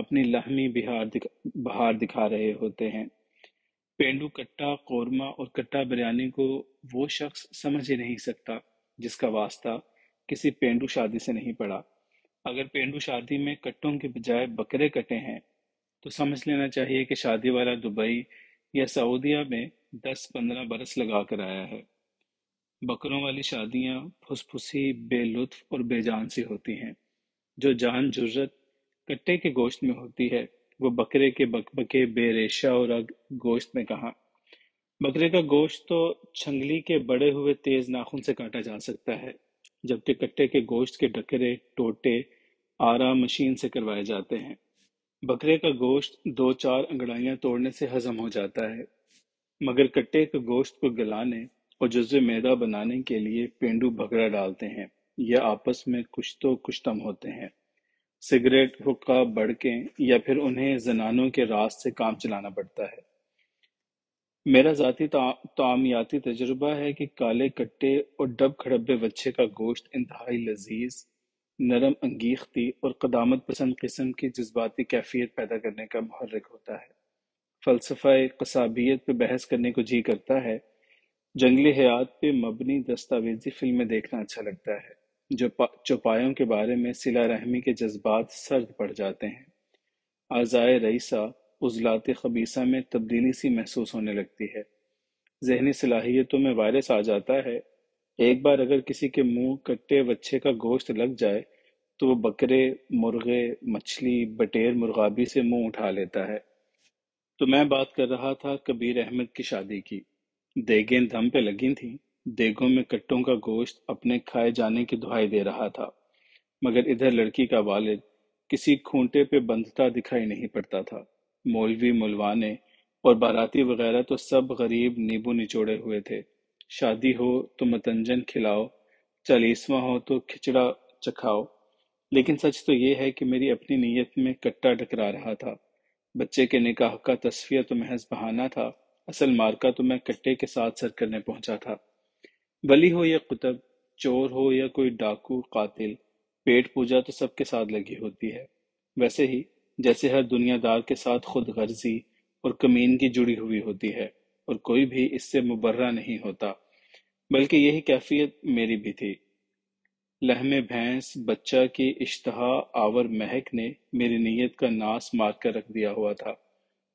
اپنی لاہمی بہار دکھا رہے ہوتے ہیں۔ پینڈو کٹا قورمہ اور کٹا بریانی کو وہ شخص سمجھ ہی نہیں سکتا جس کا واسطہ کسی پینڈو شادی سے نہیں پڑا۔ اگر پینڈو شادی میں کٹوں کے بجائے بکرے کٹے ہیں تو سمجھ لینا چاہیے کہ شادی والا دبئی یا سعودیہ میں 10-15 برس لگا کر آیا ہے۔ بکروں والی شادیاں پھسپھسی، بے لطف اور بے جان سی ہوتی ہیں۔ جو جان جرت کٹے کے گوشت میں ہوتی ہے وہ بکرے کے بکبکے بے ریشہ اور گوشت میں کہاں۔ بکرے کا گوشت تو چھنگلی کے بڑے ہوئے تیز ناخن سے کاٹا جا سکتا ہے، جبکہ کٹے کے گوشت کے ڈکرے ٹوٹے آرام مشین سے کروائے جاتے ہیں۔ بکرے کا گوشت 2-4 انگڑائیاں توڑنے سے ہضم ہو جاتا ہے، مگر کٹے کے گوشت کو گلانے اور جزو معدہ بنانے کے لیے پینڈو بھگڑا ڈالتے ہیں یا آپس میں کچھ تو کچھ دم ہوتے ہیں، سگریٹ، حقہ، بڑکیں، یا پھر انہیں زنانوں کے راز سے کام چلانا پڑتا ہے۔ میرا ذاتی طعامیاتی تجربہ ہے کہ کالے کٹے اور ڈب کھڑبے وچھے کا گوشت انتہائی لذیذ، نرم انگیختی اور قدامت پسند قسم کی جذباتی کیفیت پیدا کرنے کا محرک ہوتا ہے۔ فلسفہ قصابیت پہ بحث کرنے کو جی کرتا ہے۔ جنگلی حیات پہ مبنی دستاویزی فلمیں دیکھنا اچھا لگتا ہے۔ چوپایوں کے بارے میں صلہ رحمی کے جذبات سرد پڑ جاتے ہیں۔ اعضائے رئیسہ عضلات خبیثہ میں تبدیلی سی محسوس ہونے لگتی ہے۔ ذہنی صلاحیتوں میں وائرس آ جاتا ہے۔ ایک بار اگر کسی کے منہ کٹے وچھے کا گوشت لگ جائے تو وہ بکرے، مرغے، مچھلی، بٹیر مرغابی سے منہ اٹھا لیتا ہے۔ تو میں بات کر رہا تھا کبیر احمد کی شادی کی۔ دیگیں دم پہ لگی تھیں، دیگوں میں کٹوں کا گوشت اپنے کھائے جانے کی دہائی دے رہا تھا، مگر ادھر لڑکی کا والد کسی کھونٹے پہ بندھتا دکھائی نہیں پڑتا تھا۔ مولوی، ملوانے اور باراتی وغیرہ تو سب غریب نیبو نچوڑے ہوئے تھے۔ شادی ہو تو متنجن کھلاؤ، 40واں ہو تو کھچڑا چکھاؤ۔ لیکن سچ تو یہ ہے کہ میری اپنی نیت میں کٹا ٹکرا رہا تھا۔ بچے کے نکاح کا تصفیہ تو محض بہانہ تھا، اصل مارکا تو میں کٹے کے ساتھ سر کرنے پہنچا تھا۔ ولی ہو یا قطب، چور ہو یا کوئی ڈاکو قاتل، پیٹ پوجا تو سب کے ساتھ لگی ہوتی ہے۔ ویسے ہی جیسے ہر دنیا دار کے ساتھ خود غرضی اور کمینگی جڑی ہوئی ہوتی ہے، اور کوئی بھی اس سے مبرہ نہیں ہوتا، بلکہ یہی کیفیت میری بھی تھی۔ لحم بھینس بچہ کی اشتہا آور مہک نے میری نیت کا ناس مار کر رکھ دیا ہوا تھا۔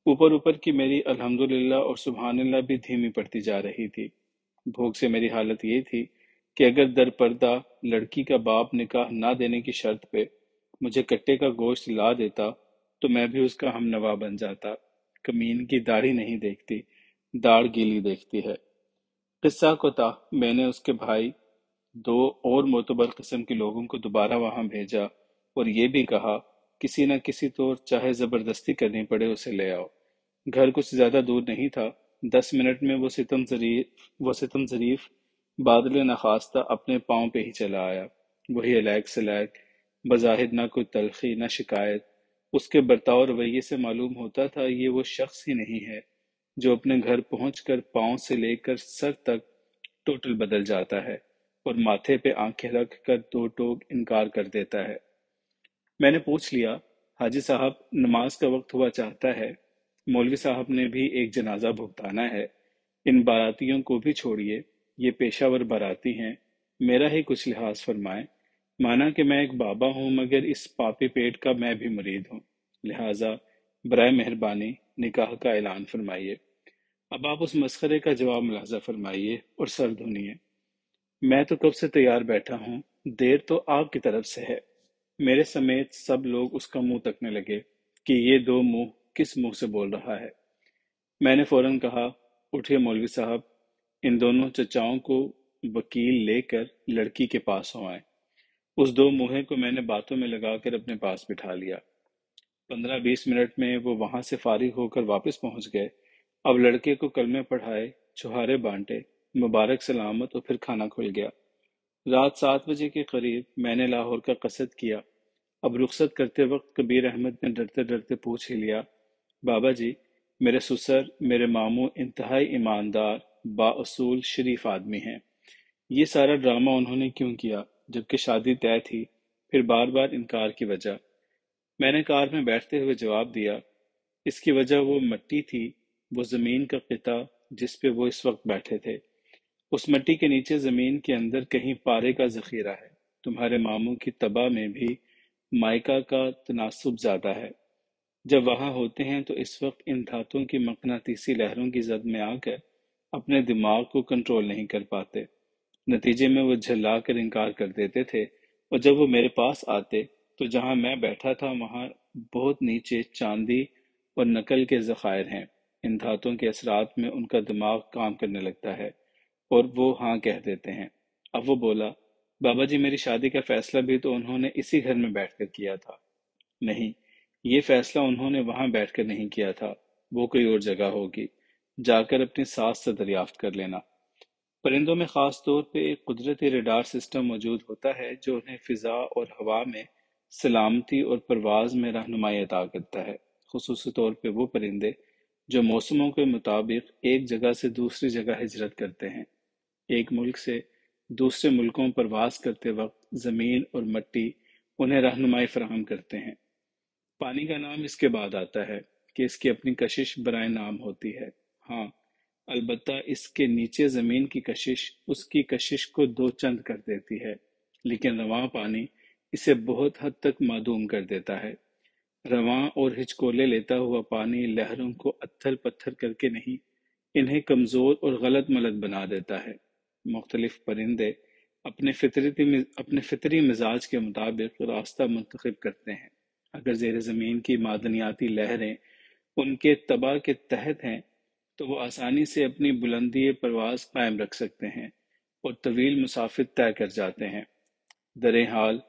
اوپر اوپر کی میری الحمدللہ اور سبحان اللہ بھی دھیمی پڑتی جا رہی تھی۔ بھوک سے میری حالت یہ تھی کہ اگر در پردہ لڑکی کا باپ نکاح نہ دینے کی شرط پہ مجھے کٹے کا گوشت لا دیتا تو میں بھی اس کا ہم نوا بن جاتا۔ کمین کی داڑھی نہیں دیکھتی، داڑھ گیلی دیکھتی ہے۔ قصہ کو تا میں نے اس کے بھائی، 2 اور معتبر قسم کے لوگوں کو دوبارہ وہاں بھیجا اور یہ بھی کہا کسی نہ کسی طور چاہے زبردستی کرنی پڑے اسے لے آؤ۔ گھر کچھ زیادہ دور نہیں تھا، 10 منٹ میں وہ ستم ظریف بادل نخواستہ اپنے پاؤں پہ ہی چلا آیا۔ وہی الیک سلیک، بظاہر نہ کوئی تلخی نہ شکایت۔ اس کے برتاؤ رویے سے معلوم ہوتا تھا یہ وہ شخص ہی نہیں ہے جو اپنے گھر پہنچ کر پاؤں سے لے کر سر تک ٹوٹل بدل جاتا ہے اور ماتھے پہ آنکھیں رکھ کر 2 ٹوک انکار کر دیتا ہے۔ میں نے پوچھ لیا، حاجی صاحب نماز کا وقت ہوا چاہتا ہے، مولوی صاحب نے بھی ایک جنازہ بھگتانا ہے، ان باراتیوں کو بھی چھوڑیے، یہ پیشہ ور باراتی ہیں، میرا ہی کچھ لحاظ فرمائیں۔ مانا کہ میں ایک بابا ہوں مگر اس پاپی پیٹ کا میں بھی مرید ہوں، لہٰذا برائے مہربانی نکاح کا اعلان فرمائیے۔ اب آپ اس مسخرے کا جواب ملاحظہ فرمائیے اور سر دھنیے۔ میں تو کب سے تیار بیٹھا ہوں، دیر تو آپ کی طرف سے ہے۔ میرے سمیت سب لوگ اس کا منہ تکنے لگے کہ یہ 2 منہ کس منہ سے بول رہا ہے۔ میں نے فوراً کہا، اٹھیے مولوی صاحب، ان دونوں چچاؤں کو وکیل لے کر لڑکی کے پاس ہو آئیں۔ اس 2 منہیں کو میں نے باتوں میں لگا کر اپنے پاس بٹھا لیا۔ 15-20 منٹ میں وہ وہاں سے فارغ ہو کر واپس پہنچ گئے۔ اب لڑکے کو کلمے پڑھائے، چھہارے بانٹے، مبارک سلامت، اور پھر کھانا کھل گیا۔ رات 7 بجے کے قریب میں نے لاہور کا قصد کیا۔ اب رخصت کرتے وقت کبیر احمد نے ڈرتے ڈرتے پوچھ ہی لیا، بابا جی، میرے سسر، میرے ماموں انتہائی ایماندار، با اصول، شریف آدمی ہیں، یہ سارا ڈرامہ انہوں نے کیوں کیا جبکہ شادی طے تھی؟ پھر بار بار انکار کی وجہ؟ میں نے کار میں بیٹھتے ہوئے جواب دیا، اس کی وجہ وہ مٹی تھی، وہ زمین کا قطعہ جس پہ وہ اس وقت بیٹھے تھے۔ اس مٹی کے نیچے زمین کے اندر کہیں پارے کا ذخیرہ ہے۔ تمہارے ماموں کی طبع میں بھی مائکا کا تناسب زیادہ ہے۔ جب وہاں ہوتے ہیں تو اس وقت ان دھاتوں کی مقناطیسی لہروں کی زد میں آ کر اپنے دماغ کو کنٹرول نہیں کر پاتے۔ نتیجے میں وہ جھلا کر انکار کر دیتے تھے، اور جب وہ میرے پاس آتے تو جہاں میں بیٹھا تھا وہاں بہت نیچے چاندی اور نکل کے ذخائر ہیں۔ ان دھاتوں کے اثرات میں ان کا دماغ کام کرنے لگتا ہے اور وہ ہاں کہہ دیتے ہیں۔ اب وہ بولا، بابا جی میری شادی کا فیصلہ بھی تو انہوں نے اسی گھر میں بیٹھ کر کیا تھا۔ نہیں، یہ فیصلہ انہوں نے وہاں بیٹھ کر نہیں کیا تھا، وہ کوئی اور جگہ ہوگی، جا کر اپنی ساس سے دریافت کر لینا۔ پرندوں میں خاص طور پہ ایک قدرتی ریڈار سسٹم موجود ہوتا ہے جو انہیں فضا اور ہوا میں سلامتی اور پرواز میں رہنمائی عطا کرتا ہے، خصوصی طور پہ وہ پرندے جو موسموں کے مطابق ایک جگہ سے دوسری جگہ ہجرت کرتے ہیں۔ ایک ملک سے دوسرے ملکوں پرواز کرتے وقت زمین اور مٹی انہیں رہنمائی فراہم کرتے ہیں۔ پانی کا نام اس کے بعد آتا ہے کہ اس کی اپنی کشش برائے نام ہوتی ہے۔ ہاں، البتہ اس کے نیچے زمین کی کشش اس کی کشش کو دو چند کر دیتی ہے، لیکن رواں پانی اسے بہت حد تک معدوم کر دیتا ہے۔ رواں اور ہچکولے لیتا ہوا پانی لہروں کو اتھل پتھر کر کے نہیں، انہیں کمزور اور غلط ملت بنا دیتا ہے۔ مختلف پرندے اپنے فطری مزاج کے مطابق راستہ منتخب کرتے ہیں۔ اگر زیر زمین کی معدنیاتی لہریں ان کے تبع کے تحت ہیں تو وہ آسانی سے اپنی بلندی پرواز قائم رکھ سکتے ہیں اور طویل مسافت طے کر جاتے ہیں۔ دریں حال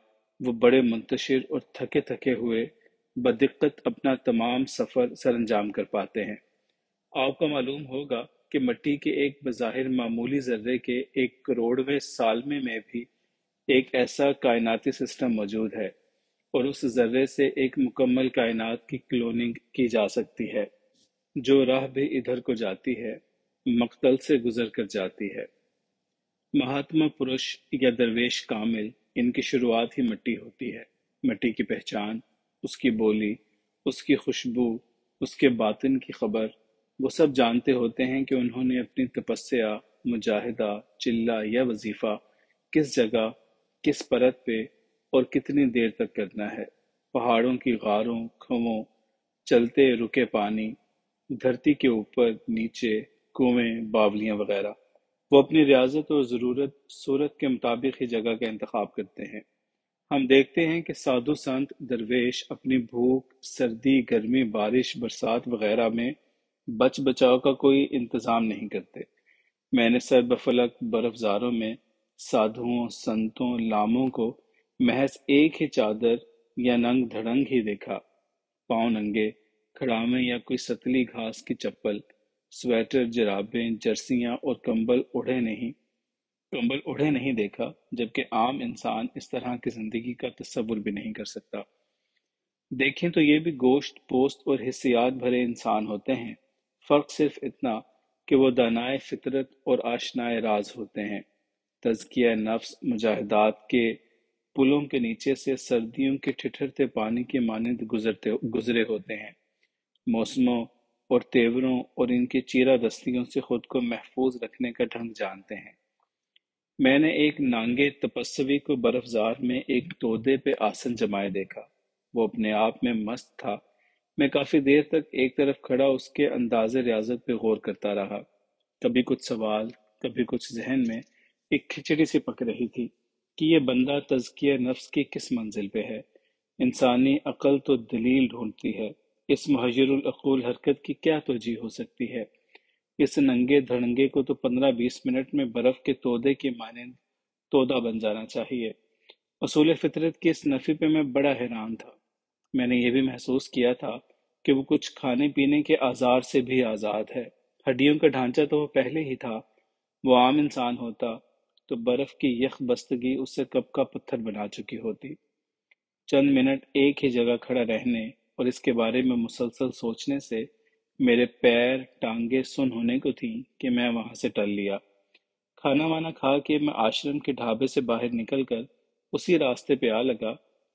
وہ بڑے منتشر اور تھکے تھکے ہوئے بدقت اپنا تمام سفر سر انجام کر پاتے ہیں۔ آپ کو معلوم ہوگا کہ مٹی کے ایک بظاہر معمولی ذرے کے 1 کروڑویں سالمے میں بھی ایک ایسا کائناتی سسٹم موجود ہے، اور اس ذرے سے ایک مکمل کائنات کی کلوننگ کی جا سکتی ہے، جو راہ بھی ادھر کو جاتی ہے، مقتل سے گزر کر جاتی ہے۔ مہاتما پروش یا درویش کامل، ان کی شروعات ہی مٹی ہوتی ہے۔ مٹی کی پہچان، اس کی بولی، اس کی خوشبو، اس کے باطن کی خبر، وہ سب جانتے ہوتے ہیں کہ انہوں نے اپنی تپسیا، مجاہدہ، چلہ یا وظیفہ کس جگہ، کس پرت پہ اور کتنی دیر تک کرنا ہے۔ پہاڑوں کی غاروں، کھووں، چلتے رکے پانی، دھرتی کے اوپر، نیچے، کنویں، باولیاں وغیرہ، وہ اپنی ریاضت اور ضرورت صورت کے مطابق ہی جگہ کا انتخاب کرتے ہیں۔ ہم دیکھتے ہیں کہ سادھو سنت درویش اپنی بھوک، سردی، گرمی، بارش، برسات وغیرہ میں بچ بچاؤ کا کوئی انتظام نہیں کرتے۔ میں نے سر بفلک برف زاروں میں سادھوؤں، سنتوں، لاموں کو محض ایک ہی چادر یا ننگ دھڑنگ ہی دیکھا، پاؤں ننگے، کھڑامے یا کوئی ستلی گھاس کی چپل، سویٹر، جرابیں، جرسیاں اور کمبل اڑے نہیں دیکھا، جبکہ عام انسان اس طرح کی زندگی کا تصور بھی نہیں کر سکتا۔ دیکھیں تو یہ بھی گوشت پوست اور حسیات بھرے انسان ہوتے ہیں، فرق صرف اتنا کہ وہ دانائے فطرت اور آشنائے راز ہوتے ہیں۔ تزکیہ نفس مجاہدات کے پلوں کے نیچے سے سردیوں کے ٹھٹھرتے پانی کے مانند گزرے ہوتے ہیں، موسموں اور تیوروں اور ان کی چیرہ دستیوں سے خود کو محفوظ رکھنے کا ڈھنگ جانتے ہیں۔ میں نے ایک نانگے تپسوی کو برف زار میں ایک تودے پہ آسن جمائے دیکھا، وہ اپنے آپ میں مست تھا۔ میں کافی دیر تک ایک طرف کھڑا اس کے انداز ریاضت پہ غور کرتا رہا، کبھی کچھ سوال، کبھی کچھ ذہن میں ایک کھچڑی سی پک رہی تھی کہ یہ بندہ تزکیہ نفس کی کس منزل پہ ہے۔ انسانی عقل تو دلیل ڈھونڈتی ہے، اس محیر العقول حرکت کی کیا توجہ ہو سکتی ہے؟ اس ننگے دھڑنگے کو تو 15-20 منٹ میں برف کے تودے کی مانند تودا بن جانا چاہیے۔ اصول فطرت کی اس نفی پہ میں بڑا حیران تھا۔ میں نے یہ بھی محسوس کیا تھا کہ وہ کچھ کھانے پینے کے آزار سے بھی آزاد ہے۔ ہڈیوں کا ڈھانچہ تو وہ پہلے ہی تھا، وہ عام انسان ہوتا تو برف کی یخ بستگی اسے کب کا پتھر بنا چکی ہوتی۔ چند منٹ ایک ہی جگہ کھڑا رہنے اور اس کے بارے میں مسلسل سوچنے سے میرے پیر ٹانگیں سن ہونے کو تھیں کہ میں وہاں سے ٹل لیا۔ کھانا وانا کھا کے میں آشرم کے ڈھابے سے باہر نکل کر اسی راستے پہ آ لگا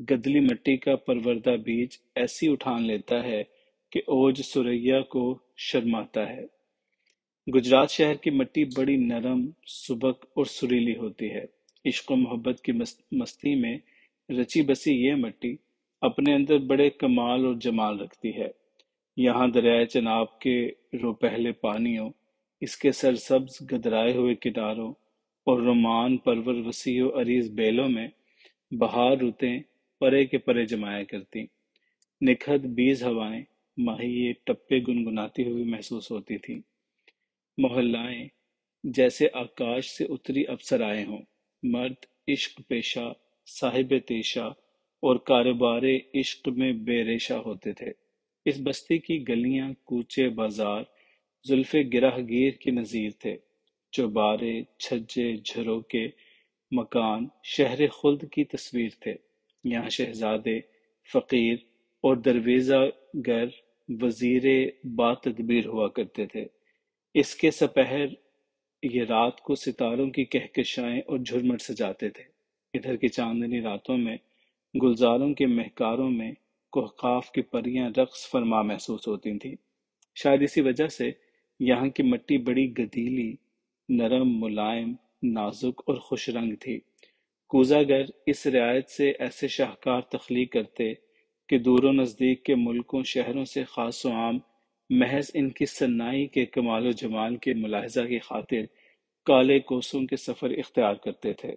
گدلی مٹی کا پروردہ بیج ایسی اٹھان لیتا ہے کہ اوج سریا کو شرماتا ہے۔ گجرات شہر کی مٹی بڑی نرم، سبک اور سریلی ہوتی ہے۔ عشق و محبت کی مستی میں رچی بسی یہ مٹی اپنے اندر بڑے کمال اور جمال رکھتی ہے۔ یہاں دریائے چناب کے روپہلے پانیوں، اس کے سرسبز گدرائے ہوئے کناروں اور رومان پرور وسیع و عریض بیلوں میں بہار رتیں پرے کے پرے جمایا کرتی۔ نکھت بیز ہوائیں ماہیے ٹپے گنگناتی ہوئی محسوس ہوتی تھیں۔ محلائیں جیسے آکاش سے اتری اپسرائیں ہوں۔ مرد عشق پیشہ، صاحب تیشہ اور کاروبار عشق میں بے ریشہ ہوتے تھے۔ اس بستی کی گلیاں، کوچے، بازار زلف گرہ گیر کی نظیر تھے۔ چوبارے، چھجے، جھروکے، مکان شہر خلد کی تصویر تھے۔ یہاں شہزادے، فقیر اور درویزہ گر وزیر با تدبیر ہوا کرتے تھے۔ اس کے سپہر یہ رات کو ستاروں کی کہکشائیں اور جھرمٹ سجاتے تھے۔ ادھر کی چاندنی راتوں میں گلزاروں کے مہکاروں میں کہکاف کی پریاں رقص فرما محسوس ہوتی تھیں۔ شاید اسی وجہ سے یہاں کی مٹی بڑی گدیلی، نرم، ملائم، نازک اور خوش رنگ تھی۔ کوزہ گر اس رعایت سے ایسے شاہکار تخلیق کرتے کہ دور و نزدیک کے ملکوں شہروں سے خاص و عام محض ان کی صناعی کے کمال و جمال کے ملاحظہ کی خاطر کالے کوسوں کے سفر اختیار کرتے تھے۔